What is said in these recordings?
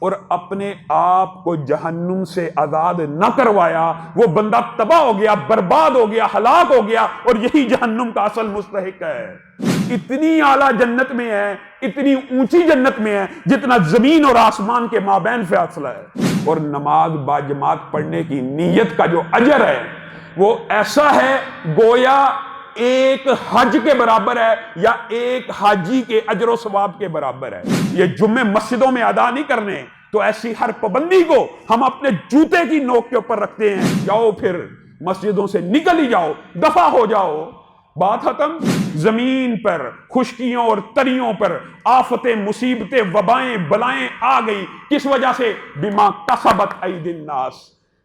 اور اپنے آپ کو جہنم سے آزاد نہ کروایا، وہ بندہ تباہ ہو گیا، برباد ہو گیا، ہلاک ہو گیا، اور یہی جہنم کا اصل مستحق ہے۔ اتنی اعلیٰ جنت میں ہے، اتنی اونچی جنت میں ہے جتنا زمین اور آسمان کے مابین فاصلہ ہے۔ اور نماز باجماعت پڑھنے کی نیت کا جو اجر ہے وہ ایسا ہے گویا ایک حج کے برابر ہے یا ایک حاجی کے اجر و ثواب کے برابر ہے۔ یہ جمعے مسجدوں میں ادا نہیں کرنے تو ایسی ہر پابندی کو ہم اپنے جوتے کی نوک کے اوپر رکھتے ہیں، جاؤ پھر مسجدوں سے نکل ہی جاؤ، دفع ہو جاؤ، بات ختم۔ زمین پر خشکیوں اور تریوں پر آفتیں، مصیبتیں، وبائیں، بلائیں آ گئی، کس وجہ سے؟ بما کسبت ایدی الناس،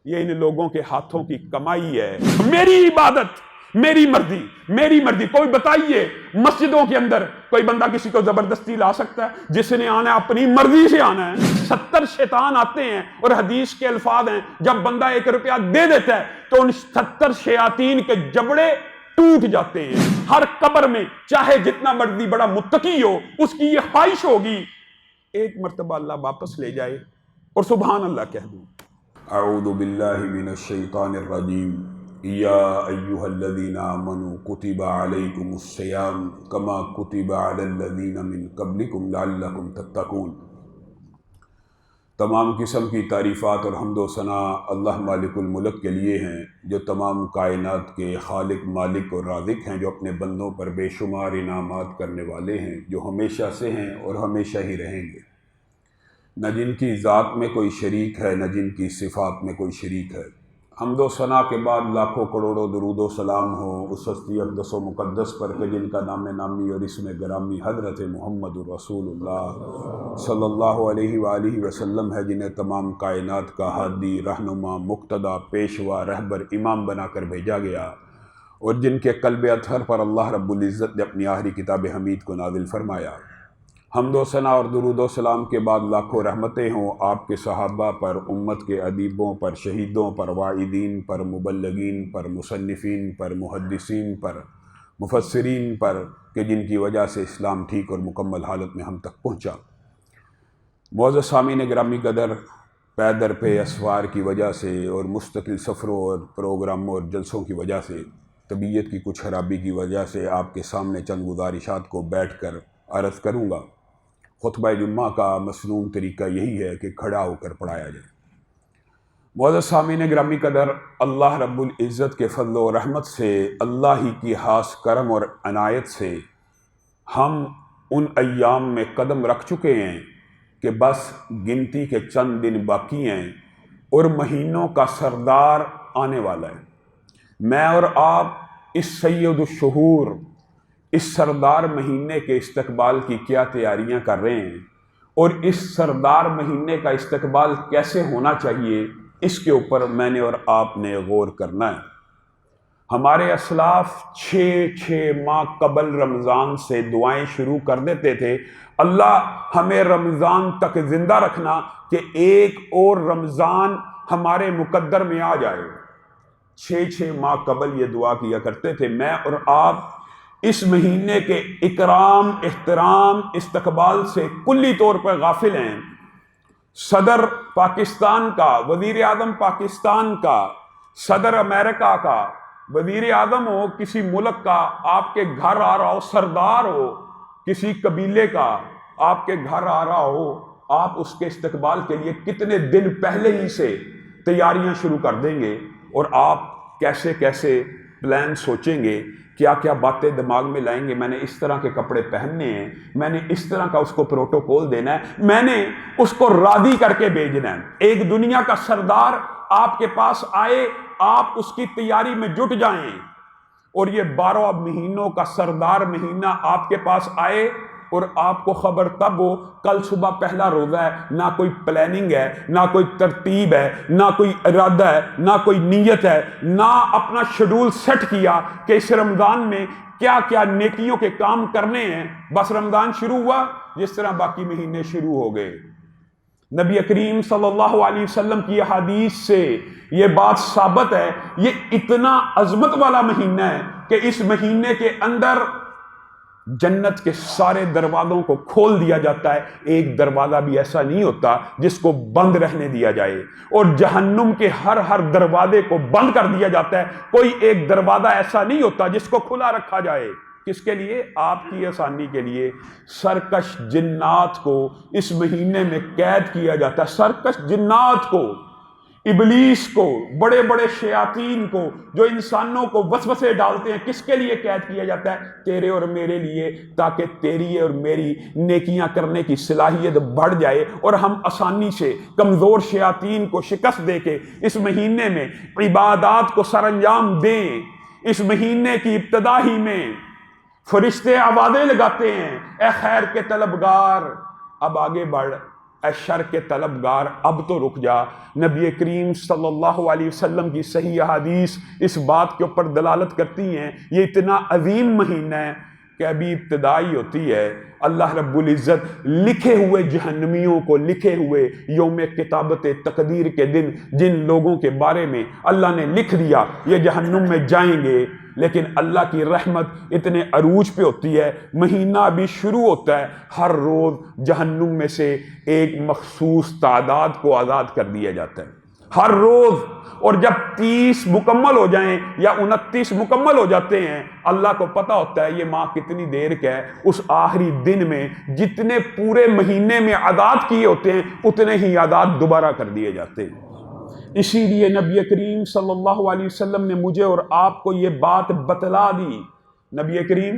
یہ ان لوگوں کے ہاتھوں کی کمائی ہے۔ میری عبادت، میری مرضی۔ کوئی بتائیے مسجدوں کے اندر کوئی بندہ کسی کو زبردستی لا سکتا ہے؟ جس نے آنا ہے اپنی مرضی سے آنا ہے۔ 70 شیطان آتے ہیں، اور حدیث کے الفاظ ہیں جب بندہ 1 روپیہ دے دیتا ہے تو ان 70 شیاطین کے جبڑے ٹوٹ جاتے ہیں۔ ہر قبر میں چاہے جتنا مرضی بڑا متقی ہو، اس کی یہ خواہش ہوگی ایک مرتبہ اللہ واپس لے جائے اور سبحان اللہ کہہ دوں۔ اعوذ باللہ من الشیطان الرجیم۔ یا ایہا الذین آمنوا کتب علیکم الصیام کما کتب علی الذین من قبلکم لعلکم تتقون۔ تمام قسم کی تعریفات اور حمد و ثنا اللہ مالک الملک کے لیے ہیں، جو تمام کائنات کے خالق، مالک اور رازق ہیں، جو اپنے بندوں پر بے شمار انعامات کرنے والے ہیں، جو ہمیشہ سے ہیں اور ہمیشہ ہی رہیں گے۔ نہ جن کی ذات میں کوئی شریک ہے، نہ جن کی صفات میں کوئی شریک ہے۔ حمد و ثنا کے بعد لاکھوں کروڑوں درود و سلام ہو اس ہستی اقدس و مقدس پر کہ جن کا نام نامی اور اسم گرامی حضرت محمد الرسول اللہ صلی اللہ علیہ وآلہ وسلم ہے، جنہیں تمام کائنات کا ہادی، رہنما، مقتدی، پیشوا، رہبر، امام بنا کر بھیجا گیا، اور جن کے قلب اطہر پر اللہ رب العزت نے اپنی آخری کتاب حمید کو نازل فرمایا۔ حمد و ثنا اور درود و سلام کے بعد لاکھوں رحمتیں ہوں آپ کے صحابہ پر، امت کے ادیبوں پر، شہیدوں پر، واعظین پر، مبلغین پر، مصنفین پر، محدثین پر، مفسرین پر، کہ جن کی وجہ سے اسلام ٹھیک اور مکمل حالت میں ہم تک پہنچا۔ معزز سامعین گرامی قدر، پیدر پہ اسفار کی وجہ سے اور مستقل سفروں اور پروگراموں اور جلسوں کی وجہ سے، طبیعت کی کچھ خرابی کی وجہ سے آپ کے سامنے چند گزارشات کو بیٹھ کر عرض کروں گا۔ خطبہ جمعہ کا مسنون طریقہ یہی ہے کہ کھڑا ہو کر پڑھایا جائے۔ معزز سامعین گرامی قدر، اللہ رب العزت کے فضل و رحمت سے، اللہ ہی کی خاص کرم اور عنایت سے ہم ان ایام میں قدم رکھ چکے ہیں کہ بس گنتی کے چند دن باقی ہیں اور مہینوں کا سردار آنے والا ہے۔ میں اور آپ اس سید الشہور، اس سردار مہینے کے استقبال کی کیا تیاریاں کر رہے ہیں، اور اس سردار مہینے کا استقبال کیسے ہونا چاہیے، اس کے اوپر میں نے اور آپ نے غور کرنا ہے۔ ہمارے اسلاف 6 ماہ قبل رمضان سے دعائیں شروع کر دیتے تھے، اللہ ہمیں رمضان تک زندہ رکھنا کہ ایک اور رمضان ہمارے مقدر میں آ جائے۔ 6 ماہ قبل یہ دعا کیا کرتے تھے۔ میں اور آپ اس مہینے کے اکرام، احترام، استقبال سے کلی طور پر غافل ہیں۔ صدر پاکستان کا، وزیر اعظم پاکستان کا، صدر امریکہ کا، وزیر اعظم ہو کسی ملک کا، آپ کے گھر آ رہا ہو، سردار ہو کسی قبیلے کا آپ کے گھر آ رہا ہو، آپ اس کے استقبال کے لیے کتنے دن پہلے ہی سے تیاریاں شروع کر دیں گے، اور آپ کیسے کیسے پلان سوچیں گے، کیا کیا باتیں دماغ میں لائیں گے۔ میں نے اس طرح کے کپڑے پہننے ہیں، میں نے اس طرح کا اس کو پروٹوکول دینا ہے، میں نے اس کو راضی کر کے بھیجنا ہے۔ ایک دنیا کا سردار آپ کے پاس آئے، آپ اس کی تیاری میں جٹ جائیں، اور یہ 12 مہینوں کا سردار مہینہ آپ کے پاس آئے اور آپ کو خبر تب ہو کل صبح پہلا روزہ ہے، نہ کوئی پلاننگ ہے، نہ کوئی ترتیب ہے، نہ کوئی ارادہ ہے، نہ کوئی نیت ہے، نہ اپنا شیڈول سیٹ کیا کہ اس رمضان میں کیا کیا نیکیوں کے کام کرنے ہیں۔ بس رمضان شروع ہوا جس طرح باقی مہینے شروع ہو گئے۔ نبی کریم صلی اللہ علیہ وسلم کی حدیث سے یہ بات ثابت ہے، یہ اتنا عظمت والا مہینہ ہے کہ اس مہینے کے اندر جنت کے سارے دروازوں کو کھول دیا جاتا ہے، ایک دروازہ بھی ایسا نہیں ہوتا جس کو بند رہنے دیا جائے، اور جہنم کے ہر دروازے کو بند کر دیا جاتا ہے، کوئی ایک دروازہ ایسا نہیں ہوتا جس کو کھلا رکھا جائے۔ کس کے لیے؟ آپ کی آسانی کے لیے۔ سرکش جنات کو اس مہینے میں قید کیا جاتا ہے، سرکش جنات کو، ابلیس کو، بڑے بڑے شیاطین کو جو انسانوں کو وسوسے ڈالتے ہیں، کس کے لیے قید کیا جاتا ہے؟ تیرے اور میرے لیے، تاکہ تیری اور میری نیکیاں کرنے کی صلاحیت بڑھ جائے اور ہم آسانی سے کمزور شیاطین کو شکست دے کے اس مہینے میں عبادات کو سر انجام دیں۔ اس مہینے کی ابتدا ہی میں فرشتے آوازیں لگاتے ہیں، اے خیر کے طلبگار اب آگے بڑھ، اے شر کے طلبگار اب تو رک جا۔ نبی کریم صلی اللہ علیہ وسلم کی صحیح احادیث اس بات کے اوپر دلالت کرتی ہیں، یہ اتنا عظیم مہینہ ہے کہ ابھی ابتدائی ہوتی ہے۔ اللہ رب العزت لکھے ہوئے جہنمیوں کو، لکھے ہوئے یوم کتابت تقدیر کے دن جن لوگوں کے بارے میں اللہ نے لکھ دیا یہ جہنم میں جائیں گے، لیکن اللہ کی رحمت اتنے عروج پہ ہوتی ہے، مہینہ ابھی شروع ہوتا ہے، ہر روز جہنم میں سے ایک مخصوص تعداد کو آزاد کر دیا جاتا ہے، ہر روز۔ اور جب 30 مکمل ہو جائیں یا 29 مکمل ہو جاتے ہیں، اللہ کو پتہ ہوتا ہے یہ ماہ کتنی دیر کا ہے، اس آخری دن میں جتنے پورے مہینے میں آزاد کیے ہوتے ہیں اتنے ہی آزاد دوبارہ کر دیے جاتے ہیں۔ اسی لیے نبی کریم صلی اللہ علیہ وسلم نے مجھے اور آپ کو یہ بات بتلا دی۔ نبی کریم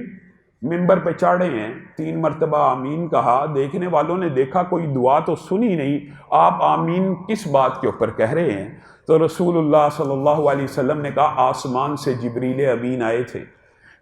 ممبر پہ چڑھے ہیں، 3 مرتبہ آمین کہا، دیکھنے والوں نے دیکھا کوئی دعا تو سنی نہیں، آپ آمین کس بات کے اوپر کہہ رہے ہیں؟ تو رسول اللہ صلی اللہ علیہ وسلم نے کہا آسمان سے جبریل امین آئے تھے،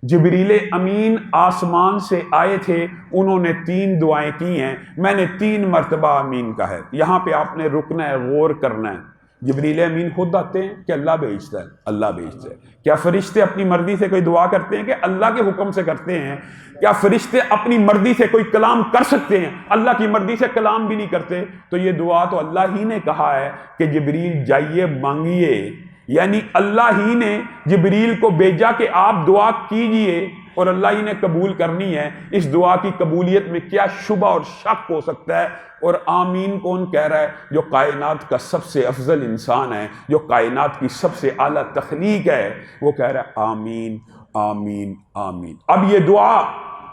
جبریل امین آسمان سے آئے تھے، انہوں نے 3 دعائیں کی ہیں، میں نے 3 مرتبہ آمین کہا ہے۔ یہاں پہ آپ نے رکنا ہے، غور کرنا ہے۔ جبریل امین خود آتے ہیں کہ اللہ بھیجتا ہے؟ اللہ بھیجتا ہے۔ کیا فرشتے اپنی مرضی سے کوئی دعا کرتے ہیں کہ اللہ کے حکم سے کرتے ہیں؟ کیا فرشتے اپنی مرضی سے کوئی کلام کر سکتے ہیں؟ اللہ کی مرضی سے کلام بھی نہیں کرتے۔ تو یہ دعا تو اللہ ہی نے کہا ہے کہ جبریل جائیے مانگیے، یعنی اللہ ہی نے جبریل کو بھیجا کہ آپ دعا کیجئے اور اللہ ہی نے قبول کرنی ہے۔ اس دعا کی قبولیت میں کیا شبہ اور شک ہو سکتا ہے؟ اور آمین کون کہہ رہا ہے؟ جو کائنات کا سب سے افضل انسان ہے، جو کائنات کی سب سے اعلیٰ تخلیق ہے، وہ کہہ رہا ہے آمین آمین آمین۔ اب یہ دعا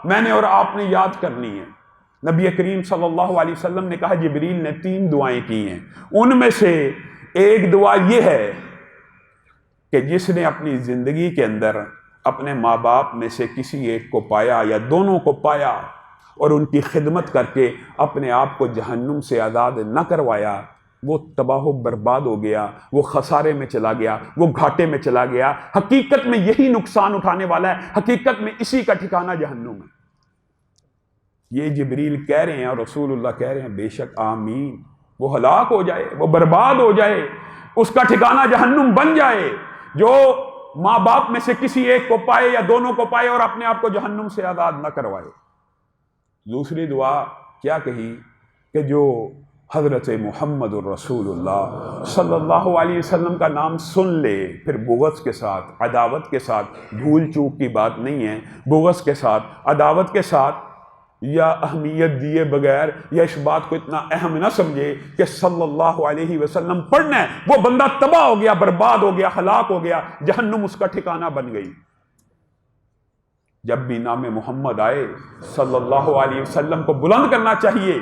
میں نے اور آپ نے یاد کرنی ہے۔ نبی کریم صلی اللہ علیہ وسلم نے کہا جبریل نے 3 دعائیں کی ہیں، ان میں سے ایک دعا یہ ہے کہ جس نے اپنی زندگی کے اندر اپنے ماں باپ میں سے کسی ایک کو پایا یا دونوں کو پایا اور ان کی خدمت کر کے اپنے آپ کو جہنم سے آزاد نہ کروایا، وہ تباہ و برباد ہو گیا، وہ خسارے میں چلا گیا، وہ گھاٹے میں چلا گیا۔ حقیقت میں یہی نقصان اٹھانے والا ہے، حقیقت میں اسی کا ٹھکانہ جہنم ہے۔ یہ جبریل کہہ رہے ہیں اور رسول اللہ کہہ رہے ہیں بے شک آمین، وہ ہلاک ہو جائے، وہ برباد ہو جائے، اس کا ٹھکانہ جہنم بن جائے جو ماں باپ میں سے کسی ایک کو پائے یا دونوں کو پائے اور اپنے آپ کو جہنم سے آزاد نہ کروائے۔ دوسری دعا کیا کہی کہ جو حضرت محمد الرسول اللہ صلی اللہ علیہ وسلم کا نام سن لے، پھر بغض کے ساتھ، عداوت کے ساتھ، بھول چوک کی بات نہیں ہے، بغض کے ساتھ، عداوت کے ساتھ یا اہمیت دیے بغیر یا اس بات کو اتنا اہم نہ سمجھے کہ صلی اللہ علیہ وسلم پڑھنا ہے، وہ بندہ تباہ ہو گیا، برباد ہو گیا، ہلاک ہو گیا، جہنم اس کا ٹھکانہ بن گئی۔ جب بھی نام محمد آئے صلی اللہ علیہ وسلم کو بلند کرنا چاہیے،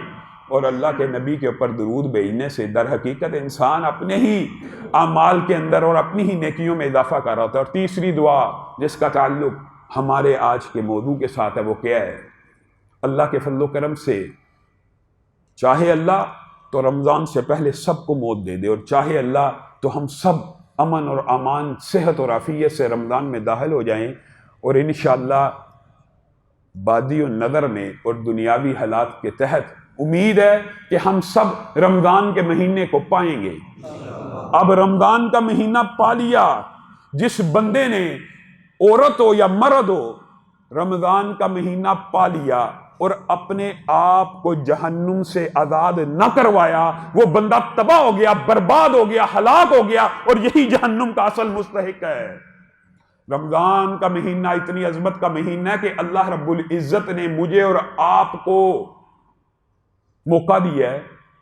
اور اللہ کے نبی کے اوپر درود بھیجنے سے در حقیقت انسان اپنے ہی اعمال کے اندر اور اپنی ہی نیکیوں میں اضافہ کر رہا ہوتا ہے۔ اور تیسری دعا جس کا تعلق ہمارے آج کے موضوع کے ساتھ ہے وہ کیا ہے؟ اللہ کے فضل و کرم سے چاہے اللہ تو رمضان سے پہلے سب کو موت دے دے، اور چاہے اللہ تو ہم سب امن اور امان، صحت اور عافیت سے رمضان میں داخل ہو جائیں، اور انشاءاللہ بادی النظر میں اور دنیاوی حالات کے تحت امید ہے کہ ہم سب رمضان کے مہینے کو پائیں گے۔ اب رمضان کا مہینہ پا لیا، جس بندے نے، عورت ہو یا مرد ہو، رمضان کا مہینہ پا لیا اور اپنے آپ کو جہنم سے آزاد نہ کروایا، وہ بندہ تباہ ہو گیا، برباد ہو گیا، ہلاک ہو گیا، اور یہی جہنم کا اصل مستحق ہے۔ رمضان کا مہینہ اتنی عظمت کا مہینہ ہے کہ اللہ رب العزت نے مجھے اور آپ کو موقع دیا ہے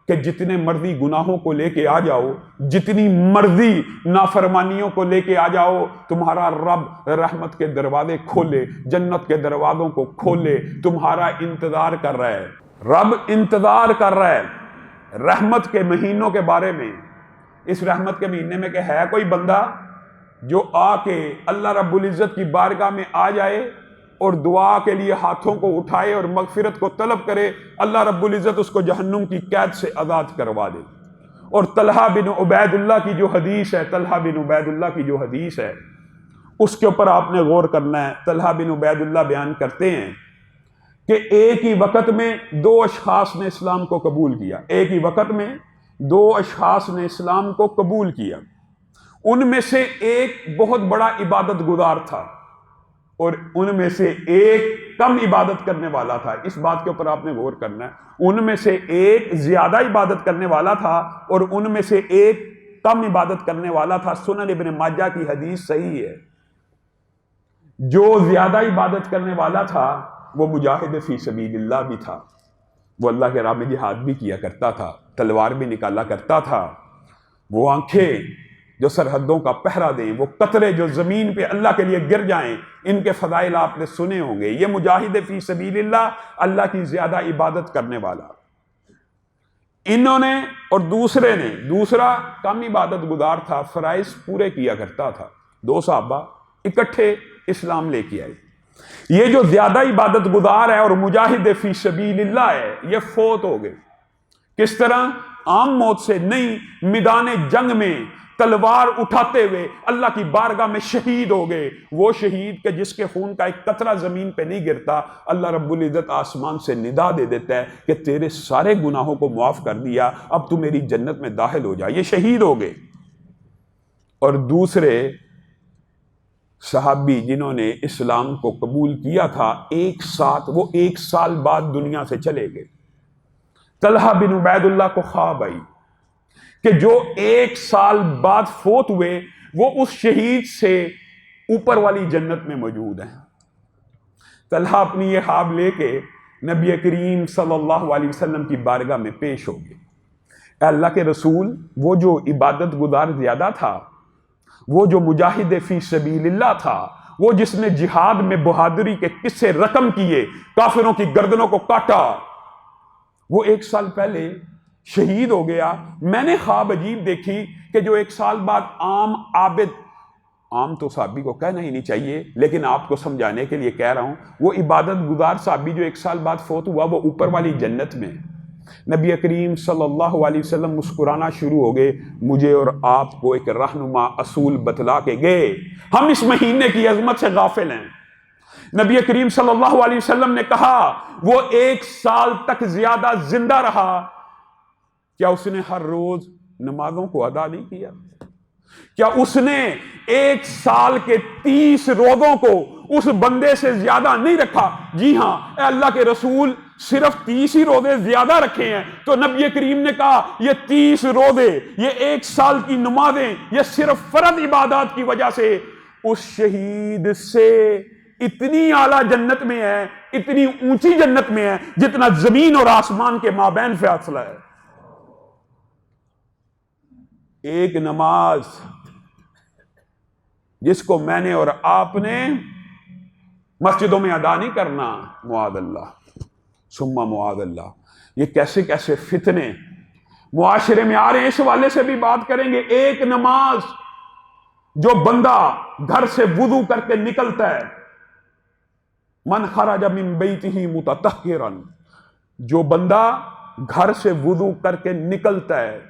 کہ جتنے مرضی گناہوں کو لے کے آ جاؤ، جتنی مرضی نافرمانیوں کو لے کے آ جاؤ، تمہارا رب رحمت کے دروازے کھولے، جنت کے دروازوں کو کھولے، تمہارا انتظار کر رہا ہے۔ رب انتظار کر رہا ہے رحمت کے مہینوں کے بارے میں۔ اس رحمت کے مہینے میں کہ ہے کوئی بندہ جو آ کے اللہ رب العزت کی بارگاہ میں آ جائے اور دعا کے لیے ہاتھوں کو اٹھائے اور مغفرت کو طلب کرے، اللہ رب العزت اس کو جہنم کی قید سے آزاد کروا دے۔ اور طلحہ بن عبید اللہ کی جو حدیث ہے، طلحہ بن عبید اللہ کی جو حدیث ہے، اس کے اوپر آپ نے غور کرنا ہے۔ طلحہ بن عبید اللہ بیان کرتے ہیں کہ ایک ہی وقت میں دو اشخاص نے اسلام کو قبول کیا، ایک ہی وقت میں دو اشخاص نے اسلام کو قبول کیا۔ ان میں سے ایک بہت بڑا عبادت گزار تھا اور ان میں سے ایک کم عبادت کرنے والا تھا۔ اس بات کے اوپر آپ نے غور کرنا ہے۔ ان میں سے ایک زیادہ عبادت کرنے والا تھا اور ان میں سے ایک کم عبادت کرنے والا تھا۔ سنن ابن ماجہ کی حدیث صحیح ہے۔ جو زیادہ عبادت کرنے والا تھا وہ مجاہد فی سبیل اللہ بھی تھا، وہ اللہ کے راہ میں جہاد بھی کیا کرتا تھا، تلوار بھی نکالا کرتا تھا۔ وہ آنکھیں جو سرحدوں کا پہرا دیں، وہ قطرے جو زمین پہ اللہ کے لیے گر جائیں، ان کے فضائل آپ نے سنے ہوں گے۔ یہ مجاہد فی سبیل اللہ، اللہ کی زیادہ عبادت کرنے والا۔ انہوں نے اور دوسرے نے، دوسرا کم عبادت گزار تھا، فرائض پورے کیا کرتا تھا۔ دو صحابہ اکٹھے اسلام لے کے آئے۔ یہ جو زیادہ عبادت گزار ہے اور مجاہد فی سبیل اللہ ہے، یہ فوت ہو گئے۔ کس طرح؟ عام موت سے نہیں، میدان جنگ میں تلوار اٹھاتے ہوئے اللہ کی بارگاہ میں شہید ہو گئے۔ وہ شہید کہ جس کے خون کا ایک قطرہ زمین پہ نہیں گرتا، اللہ رب العزت آسمان سے ندا دے دیتا ہے کہ تیرے سارے گناہوں کو معاف کر دیا، اب تو میری جنت میں داخل ہو جا۔ یہ شہید ہو گئے۔ اور دوسرے صحابی جنہوں نے اسلام کو قبول کیا تھا، وہ ایک سال بعد دنیا سے چلے گئے۔ طلحہ بن عبید اللہ کو خواب آئی کہ جو ایک سال بعد فوت ہوئے وہ اس شہید سے اوپر والی جنت میں موجود ہیں۔ طلحہ اپنی یہ خواب لے کے نبی کریم صلی اللہ علیہ وسلم کی بارگاہ میں پیش ہو گئے۔ اے اللہ کے رسول، وہ جو عبادت گزار زیادہ تھا، وہ جو مجاہد فی سبیل اللہ تھا، وہ جس نے جہاد میں بہادری کے قصے رقم کیے، کافروں کی گردنوں کو کاٹا، وہ ایک سال پہلے شہید ہو گیا۔ میں نے خواب عجیب دیکھی کہ جو ایک سال بعد عام عابد، عام تو صحابی کو کہنا ہی نہیں چاہیے لیکن آپ کو سمجھانے کے لیے کہہ رہا ہوں، وہ عبادت گزار صحابی جو ایک سال بعد فوت ہوا، وہ اوپر والی جنت میں۔ نبی کریم صلی اللہ علیہ وسلم مسکرانا شروع ہو گئے۔ مجھے اور آپ کو ایک رہنما اصول بتلا کے گئے۔ ہم اس مہینے کی عظمت سے غافل ہیں۔ نبی کریم صلی اللہ علیہ وسلم نے کہا وہ ایک سال تک زیادہ زندہ رہا، کیا اس نے ہر روز نمازوں کو ادا نہیں کیا؟ کیا اس نے ایک سال کے 30 روزوں کو اس بندے سے زیادہ نہیں رکھا؟ جی ہاں، اے اللہ کے رسول، صرف 30 ہی روزے زیادہ رکھے ہیں۔ تو نبی کریم نے کہا یہ 30 روزے، یہ ایک سال کی نمازیں، یہ صرف فرض عبادات کی وجہ سے اس شہید سے اتنی اعلیٰ جنت میں ہے، اتنی اونچی جنت میں ہے جتنا زمین اور آسمان کے مابین فاصلہ ہے۔ ایک نماز جس کو میں نے اور آپ نے مسجدوں میں ادا نہیں کرنا، معاذ اللہ ثم معاذ اللہ، یہ کیسے کیسے فتنے معاشرے میں آ رہے ہیں، اس والے سے بھی بات کریں گے۔ ایک نماز جو بندہ گھر سے وضو کر کے نکلتا ہے، من خرج من بیتہ متطہرا، جو بندہ گھر سے وضو کر کے نکلتا ہے،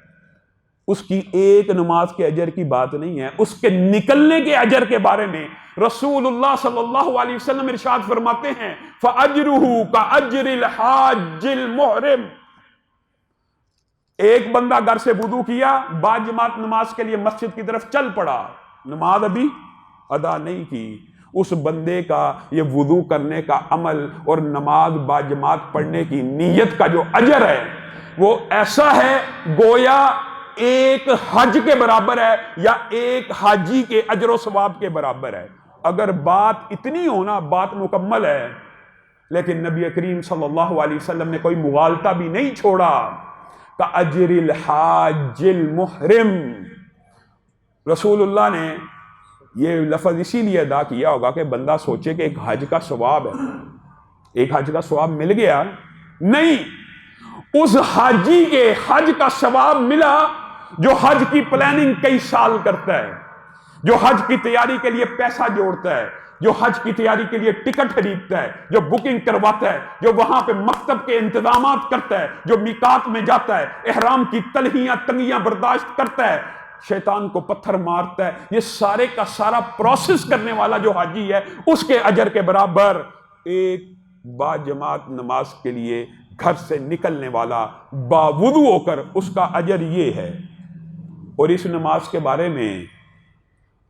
اس کی ایک نماز کے اجر کی بات نہیں ہے، اس کے نکلنے کے اجر کے بارے میں رسول اللہ صلی اللہ علیہ وسلم ارشاد فرماتے ہیں فَأَجْرُهُ كَأَجْرِ الْحَاجِّ الْمُحْرِمِ۔ ایک بندہ گھر سے وضو کیا، بعد جماعت نماز کے لیے مسجد کی طرف چل پڑا، نماز ابھی ادا نہیں کی، اس بندے کا یہ وضو کرنے کا عمل اور نماز با جماعت پڑھنے کی نیت کا جو اجر ہے وہ ایسا ہے گویا ایک حج کے برابر ہے یا ایک حاجی کے اجر و ثواب کے برابر ہے۔ اگر بات اتنی ہونا بات مکمل ہے، لیکن نبی کریم صلی اللہ علیہ وسلم نے کوئی مغالطہ بھی نہیں چھوڑا کہ اجر الحاج المحرم. رسول اللہ نے یہ لفظ اسی لیے ادا کیا ہوگا کہ بندہ سوچے کہ ایک حج کا ثواب ہے، ایک حج کا ثواب مل گیا. نہیں، اس حاجی کے حج کا ثواب ملا جو حج کی پلاننگ کئی سال کرتا ہے، جو حج کی تیاری کے لیے پیسہ جوڑتا ہے، جو حج کی تیاری کے لیے ٹکٹ خریدتا ہے، جو بکنگ کرواتا ہے، جو وہاں پہ مکتب کے انتظامات کرتا ہے، جو میقات میں جاتا ہے، احرام کی تلہیاں تنگیاں برداشت کرتا ہے، شیطان کو پتھر مارتا ہے، یہ سارے کا سارا پروسیس کرنے والا جو حاجی ہے، اس کے اجر کے برابر ایک با جماعت نماز کے لیے گھر سے نکلنے والا باوضو ہو کر اس کا اجر یہ ہے. اور اس نماز کے بارے میں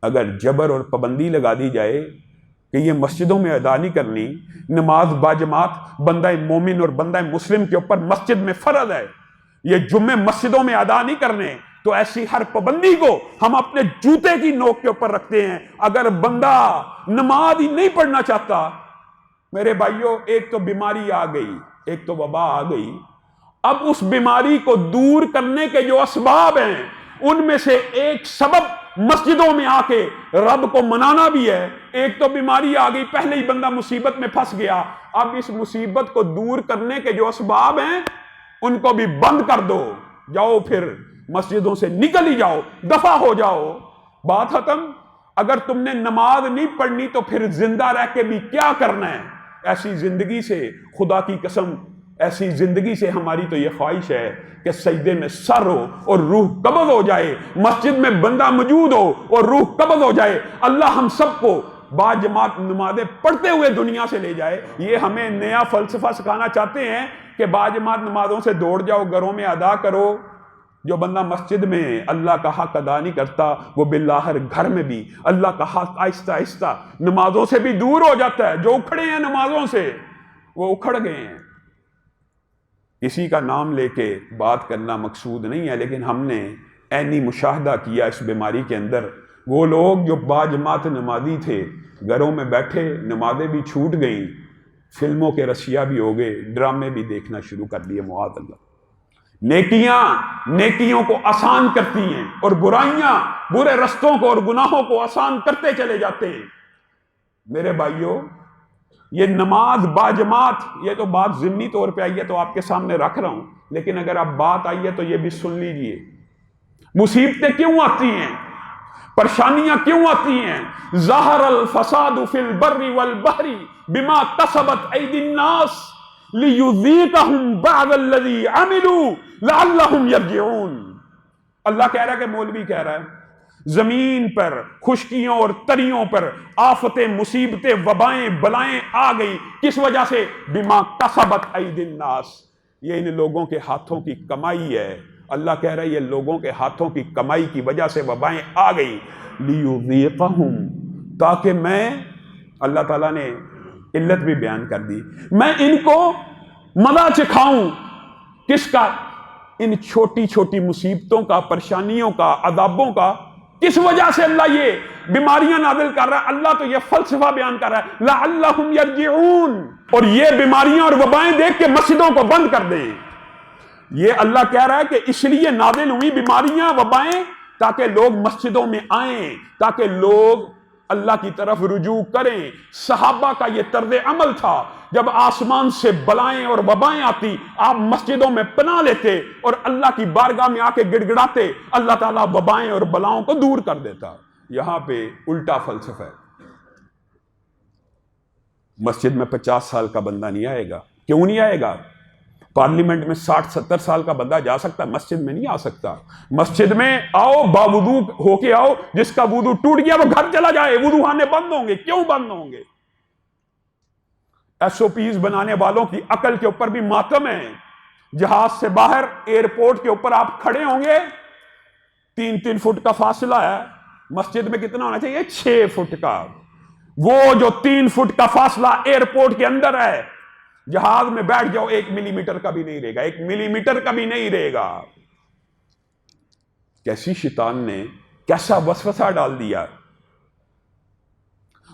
اگر جبر اور پابندی لگا دی جائے کہ یہ مسجدوں میں ادا نہیں کرنی، نماز باجماعت بندہ مومن اور بندہ مسلم کے اوپر مسجد میں فرض ہے، یہ جمعے مسجدوں میں ادا نہیں کرنے، تو ایسی ہر پابندی کو ہم اپنے جوتے کی نوک کے اوپر رکھتے ہیں. اگر بندہ نماز ہی نہیں پڑھنا چاہتا، میرے بھائیوں، ایک تو بیماری آ گئی، ایک تو وبا آ گئی، اب اس بیماری کو دور کرنے کے جو اسباب ہیں ان میں سے ایک سبب مسجدوں میں آ کے رب کو منانا بھی ہے. ایک تو بیماری آ گئی، پہلے ہی بندہ مصیبت میں پھنس گیا، اب اس مصیبت کو دور کرنے کے جو اسباب ہیں ان کو بھی بند کر دو، جاؤ پھر مسجدوں سے نکل ہی جاؤ، دفع ہو جاؤ، بات ختم. اگر تم نے نماز نہیں پڑھنی تو پھر زندہ رہ کے بھی کیا کرنا ہے؟ ایسی زندگی سے خدا کی قسم، ایسی زندگی سے ہماری تو یہ خواہش ہے کہ سجدے میں سر ہو اور روح قبض ہو جائے، مسجد میں بندہ موجود ہو اور روح قبض ہو جائے. اللہ ہم سب کو با جماعت نمازیں پڑھتے ہوئے دنیا سے لے جائے. یہ ہمیں نیا فلسفہ سکھانا چاہتے ہیں کہ با جماعت نمازوں سے دوڑ جاؤ، گھروں میں ادا کرو. جو بندہ مسجد میں اللہ کا حق ادا نہیں کرتا وہ بالآخر گھر میں بھی اللہ کا حق آہستہ آہستہ نمازوں سے بھی دور ہو جاتا ہے. جو اکھڑے ہیں نمازوں سے وہ اکھڑ گئے ہیں. کسی کا نام لے کے بات کرنا مقصود نہیں ہے، لیکن ہم نے عینی مشاہدہ کیا اس بیماری کے اندر. وہ لوگ جو باجماعت نمازی تھے گھروں میں بیٹھے، نمازیں بھی چھوٹ گئیں، فلموں کے رسیا بھی ہو گئے، ڈرامے بھی دیکھنا شروع کر دیے. معاذ اللہ. نیکیوں کو آسان کرتی ہیں اور برائیاں برے رستوں کو اور گناہوں کو آسان کرتے چلے جاتے ہیں. میرے بھائیوں، یہ نماز باجماعت، یہ تو بات ضمنی طور پہ آئی ہے تو آپ کے سامنے رکھ رہا ہوں، لیکن اگر آپ بات آئی ہے تو یہ بھی سن لیجئے. مصیبتیں کیوں آتی ہیں؟ پریشانیاں کیوں آتی ہیں؟ ظہر الفساد فی البر والبحر بما کسبت ایدی الناس لیذیقہم بعض الذی عملوا لعلہم یرجعون. اللہ کہہ رہا ہے کہ مولوی کہہ رہا ہے زمین پر خشکیوں اور تریوں پر آفتیں، مصیبتیں، وبائیں، بلائیں آ گئی. کس وجہ سے؟ بما کسبت ایدی الناس، یہ ان لوگوں کے ہاتھوں کی کمائی ہے. اللہ کہہ رہا ہے یہ لوگوں کے ہاتھوں کی کمائی کی وجہ سے وبائیں آ گئی. لیذیقہم، تاکہ میں، اللہ تعالیٰ نے علت بھی بیان کر دی، میں ان کو مزہ چکھاؤں. کس کا؟ ان چھوٹی چھوٹی مصیبتوں کا، پریشانیوں کا، عذابوں کا. کس وجہ سے اللہ یہ بیماریاں نازل کر رہا ہے؟ اللہ تو یہ فلسفہ بیان کر رہا ہے لعلہم یرجعون. اور یہ بیماریاں اور وبائیں دیکھ کے مسجدوں کو بند کر دیں. یہ اللہ کہہ رہا ہے کہ اس لیے نازل ہوئی بیماریاں، وبائیں، تاکہ لوگ مسجدوں میں آئیں، تاکہ لوگ اللہ کی طرف رجوع کریں. صحابہ کا یہ طرز عمل تھا، جب آسمان سے بلائیں اور وبائیں آتی آپ مسجدوں میں پناہ لیتے اور اللہ کی بارگاہ میں آ کے گڑ گڑاتے، اللہ تعالیٰ وبائیں اور بلاؤں کو دور کر دیتا. یہاں پہ الٹا فلسفہ ہے. مسجد میں 50 سال کا بندہ نہیں آئے گا. کیوں نہیں آئے گا؟ پارلیمنٹ میں 60-70 سال کا بندہ جا سکتا ہے، مسجد میں نہیں آ سکتا. مسجد میں آؤ، باوضو ہو کے آؤ. جس کا وضو ٹوٹ گیا وہ گھر چلا جائے. وضو خانے بند ہوں گے. کیوں بند ہوں گے؟ ایس او پیز بنانے والوں کی عقل کے اوپر بھی ماتم ہے. جہاز سے باہر ایئرپورٹ کے اوپر آپ کھڑے ہوں گے، 3 فٹ کا فاصلہ ہے. مسجد میں کتنا ہونا چاہیے؟ 6 فٹ کا. وہ جو 3 فٹ کا فاصلہ ایئرپورٹ کے اندر ہے، جہاز میں بیٹھ جاؤ 1 ملی میٹر کا بھی نہیں رہے گا. 1 ملی میٹر کا بھی نہیں رہے گا. کیسی شیطان نے کیسا وسوسہ ڈال دیا.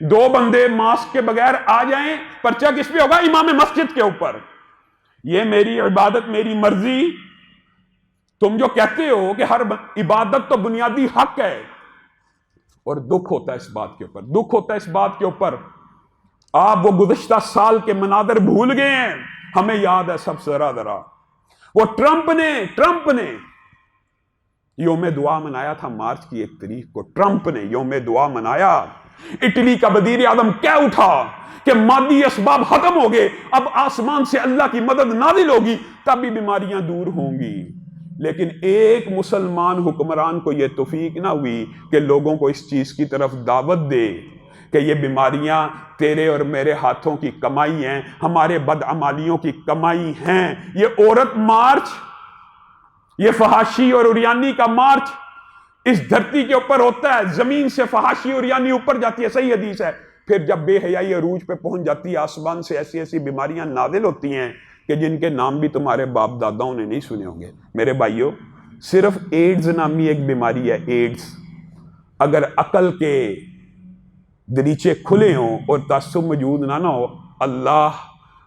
دو بندے ماسک کے بغیر آ جائیں، پرچہ کس پہ ہوگا؟ امام مسجد کے اوپر۔ یہ میری عبادت، میری مرضی۔ تم جو کہتے ہو کہ ہر عبادت تو بنیادی حق ہے، اور دکھ ہوتا ہے اس بات کے اوپر، دکھ ہوتا ہے اس بات کے اوپر آپ وہ گزشتہ سال کے مناظر بھول گئے ہیں۔ ہمیں یاد ہے سب سے ذرا وہ ٹرمپ نے یوم دعا منایا تھا، مارچ کی 1 تاریخ کو ٹرمپ نے یوم دعا منایا۔ اٹلی کا وزیر اعظم کہہ اٹھا کہ مادی اسباب ختم ہو گئے، اب آسمان سے اللہ کی مدد نازل ہوگی، تبھی بیماریاں دور ہوں گی۔ لیکن ایک مسلمان حکمران کو یہ توفیق نہ ہوئی کہ لوگوں کو اس چیز کی طرف دعوت دے کہ یہ بیماریاں تیرے اور میرے ہاتھوں کی کمائی ہیں، ہمارے بدعمالیوں کی کمائی ہیں۔ یہ عورت مارچ، یہ فحاشی اور عریانی کا مارچ اس دھرتی کے اوپر ہوتا ہے، زمین سے فحاشی اور عریانی اوپر جاتی ہے، صحیح حدیث ہے۔ پھر جب بے حیائی عروج پہ پہنچ جاتی ہے، آسمان سے ایسی ایسی بیماریاں نازل ہوتی ہیں کہ جن کے نام بھی تمہارے باپ داداؤں نے نہیں سنے ہوں گے۔ میرے بھائیوں، صرف ایڈز نامی ایک بیماری ہے، ایڈز۔ اگر عقل کے دریچے کھلے ہوں اور تعصب موجود نہ ہو، اللہ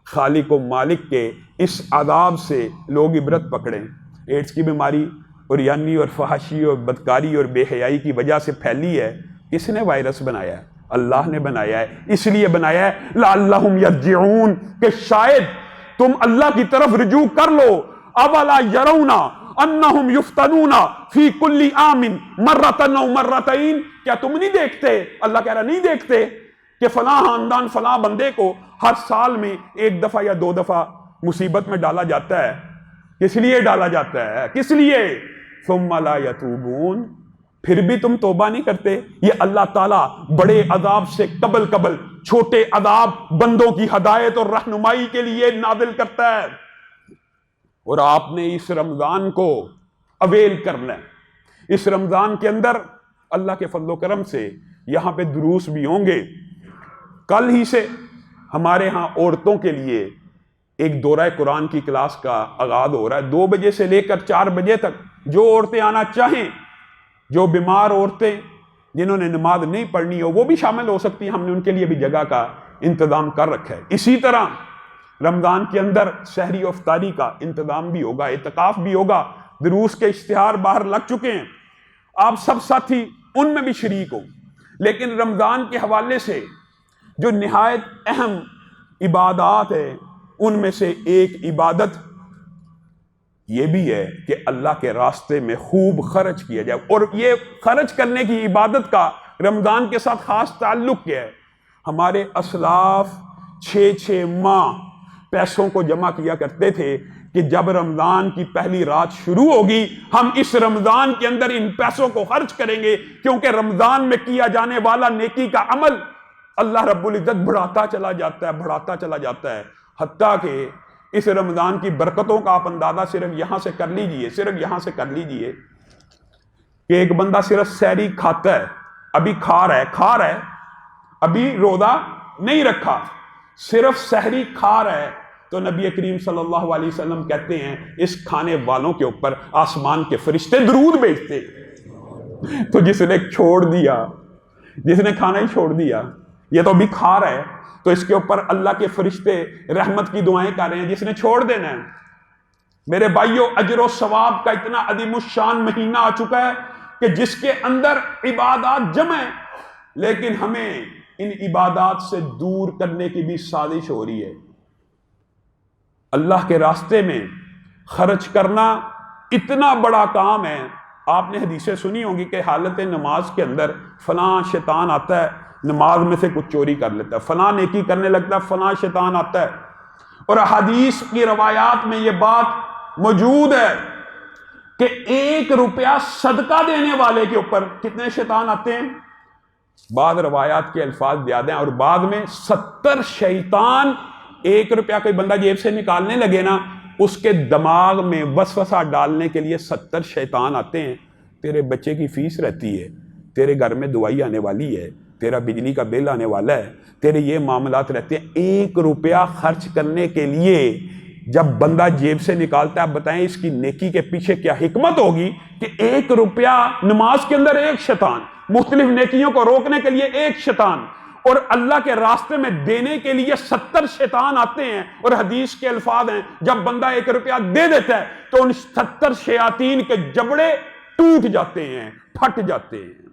خالق و مالک کے اس عذاب سے لوگ عبرت پکڑیں۔ ایڈز کی بیماری عریانی اور فحاشی اور بدکاری اور بے حیائی کی وجہ سے پھیلی ہے۔ کس نے وائرس بنایا ہے؟ اللہ نے بنایا ہے۔ اس لیے بنایا ہے لعلہم یرجعون، کہ شاید تم اللہ کی طرف رجوع کر لو۔ اولا یرون انہم یفتنون فی کل عام مرۃ او مرتین، کیا تم نہیں دیکھتے، اللہ کہہ رہا نہیں دیکھتے کہ فلاں خاندان فلاں بندے کو ہر سال میں 1 دفعہ یا 2 دفعہ مصیبت میں ڈالا جاتا ہے؟ کس لیے ڈالا جاتا ہے؟ کس لیے؟ ثم لا یتوبون، پھر بھی تم توبہ نہیں کرتے۔ یہ اللہ تعالیٰ بڑے عذاب سے قبل چھوٹے عذاب بندوں کی ہدایت اور رہنمائی کے لیے نازل کرتا ہے، اور آپ نے اس رمضان کو اویل کرنا ہے۔ اس رمضان کے اندر اللہ کے فضل و کرم سے یہاں پہ دروس بھی ہوں گے۔ کل ہی سے ہمارے ہاں عورتوں کے لیے ایک دورہ قرآن کی کلاس کا آغاز ہو رہا ہے، 2 بجے سے لے کر 4 بجے تک۔ جو عورتیں آنا چاہیں، جو بیمار عورتیں جنہوں نے نماز نہیں پڑھنی ہو، وہ بھی شامل ہو سکتی ہیں۔ ہم نے ان کے لیے بھی جگہ کا انتظام کر رکھا ہے۔ اسی طرح رمضان کے اندر سحری و افطاری کا انتظام بھی ہوگا، اعتکاف بھی ہوگا۔ دروس کے اشتہار باہر لگ چکے ہیں، آپ سب ساتھی ان میں بھی شریک ہو۔ لیکن رمضان کے حوالے سے جو نہایت اہم عبادات ہے، ان میں سے ایک عبادت یہ بھی ہے کہ اللہ کے راستے میں خوب خرچ کیا جائے۔ اور یہ خرچ کرنے کی عبادت کا رمضان کے ساتھ خاص تعلق کیا ہے؟ ہمارے اسلاف 6 ماہ پیسوں کو جمع کیا کرتے تھے کہ جب رمضان کی پہلی رات شروع ہوگی، ہم اس رمضان کے اندر ان پیسوں کو خرچ کریں گے، کیونکہ رمضان میں کیا جانے والا نیکی کا عمل اللہ رب العزت بڑھاتا چلا جاتا ہے، حتیٰ کہ اس رمضان کی برکتوں کا آپ اندازہ صرف یہاں سے کر لیجئے کہ ایک بندہ صرف سحری کھاتا ہے، ابھی کھا رہا ہے، ابھی روزہ نہیں رکھا، صرف سحری کھا رہا ہے، تو نبی کریم صلی اللہ علیہ وسلم کہتے ہیں اس کھانے والوں کے اوپر آسمان کے فرشتے درود بھیجتے۔ تو جس نے کھانا ہی چھوڑ دیا، یہ تو ابھی کھا رہا ہے، تو اس کے اوپر اللہ کے فرشتے رحمت کی دعائیں کر رہے ہیں۔ جس نے چھوڑ دینا ہے، میرے بھائیوں، اجر و ثواب کا اتنا عظیم الشان مہینہ آ چکا ہے کہ جس کے اندر عبادات جمع ہیں، لیکن ہمیں ان عبادات سے دور کرنے کی بھی سازش ہو رہی ہے۔ اللہ کے راستے میں خرچ کرنا اتنا بڑا کام ہے۔ آپ نے حدیثیں سنی ہوں گی کہ حالت نماز کے اندر فلاں شیطان آتا ہے، نماز میں سے کچھ چوری کر لیتا ہے، فلاں نیکی کرنے لگتا ہے، فلاں شیطان آتا ہے۔ اور حدیث کی روایات میں یہ بات موجود ہے کہ 1 روپیہ صدقہ دینے والے کے اوپر کتنے شیطان آتے ہیں؟ بعض روایات کے الفاظ زیادہ ہیں، اور بعد میں 70 شیطان 1 روپیہ کوئی بندہ جیب سے نکالنے لگے نا، اس کے دماغ میں وسوسہ ڈالنے کے لیے 70 شیطان آتے ہیں۔ تیرے بچے کی فیس رہتی ہے، تیرے گھر میں دوائی آنے والی ہے، تیرا بجلی کا بل آنے والا ہے، تیرے یہ معاملات رہتے ہیں۔ 1 روپیہ خرچ کرنے کے لیے جب بندہ جیب سے نکالتا ہے، بتائیں اس کی نیکی کے پیچھے کیا حکمت ہوگی کہ 1 روپیہ نماز کے اندر 1 شیطان، مختلف نیکیوں کو روکنے کے لیے 1 شیطان، اور اللہ کے راستے میں دینے کے لیے 70 شیطان آتے ہیں، اور حدیث کے الفاظ ہیں جب بندہ 1 روپیہ دے دیتا ہے تو ان 70 شیاطین کے جبڑے ٹوٹ جاتے ہیں، پھٹ جاتے ہیں،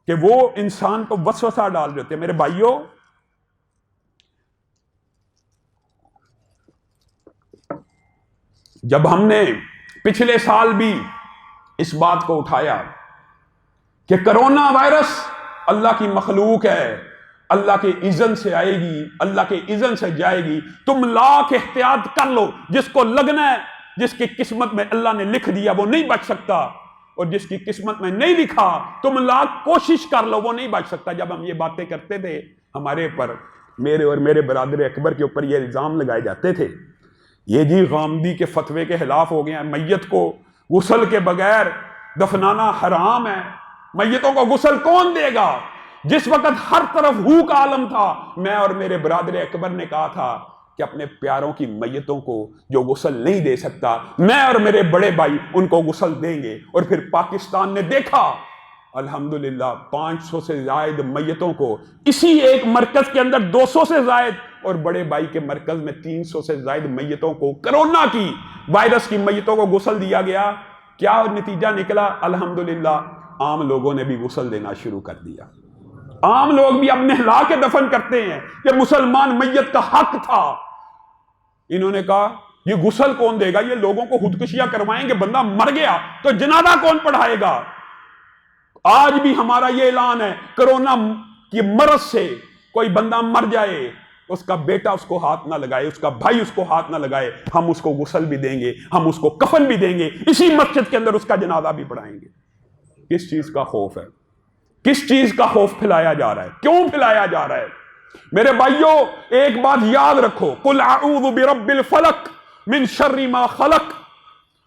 کہ وہ انسان کو وسوسہ ڈال دیتے ہیں۔ میرے بھائیوں، جب ہم نے پچھلے سال بھی اس بات کو اٹھایا کہ کرونا وائرس اللہ کی مخلوق ہے، اللہ کے اذن سے آئے گی، اللہ کے اذن سے جائے گی، تم لاکھ احتیاط کر لو، جس کو لگنا ہے، جس کی قسمت میں اللہ نے لکھ دیا وہ نہیں بچ سکتا، اور جس کی قسمت میں نہیں لکھا تم لاکھ کوشش کر لو وہ نہیں بچ سکتا۔ جب ہم یہ باتیں کرتے تھے، ہمارے پر، میرے اور میرے برادر اکبر کے اوپر یہ الزام لگائے جاتے تھے، یہ جی غامدی کے فتوے کے خلاف ہو گیا، میت کو غسل کے بغیر دفنانا حرام ہے، میتوں کو غسل کون دے گا؟ جس وقت ہر طرف ہو کا عالم تھا، میں اور میرے برادر اکبر نے کہا تھا کہ اپنے پیاروں کی میتوں کو جو غسل نہیں دے سکتا، میں اور میرے بڑے بھائی ان کو غسل دیں گے۔ اور پھر پاکستان نے دیکھا الحمدللہ 500 سے زائد میتوں کو اسی ایک مرکز کے اندر 200 سے زائد، اور بڑے بھائی کے مرکز میں 300 سے زائد میتوں کو کرونا کی وائرس کی میتوں کو غسل دیا گیا۔ کیا نتیجہ نکلا؟ الحمدللہ عام لوگوں نے بھی غسل دینا شروع کر دیا، عام لوگ بھی اب نہلا کے دفن کرتے ہیں کہ مسلمان میت کا حق تھا۔ انہوں نے کہا یہ غسل کون دے گا؟ یہ لوگوں کو خودکشیاں کروائیں گے، بندہ مر گیا تو جنازہ کون پڑھائے گا؟ آج بھی ہمارا یہ اعلان ہے، کرونا کی مرض سے کوئی بندہ مر جائے، اس کا بیٹا اس کو ہاتھ نہ لگائے، اس کا بھائی اس کو ہاتھ نہ لگائے، ہم اس کو غسل بھی دیں گے، ہم اس کو کفن بھی دیں گے، اسی مسجد کے اندر اس کا جنازہ بھی پڑھائیں گے۔ کس چیز کا خوف ہے؟ کس چیز کا خوف پھیلایا جا رہا ہے؟ کیوں پھیلایا جا رہا ہے؟ میرے بھائیوں، ایک بات یاد رکھو، قل اعوذ برب الفلق من شر ما خلق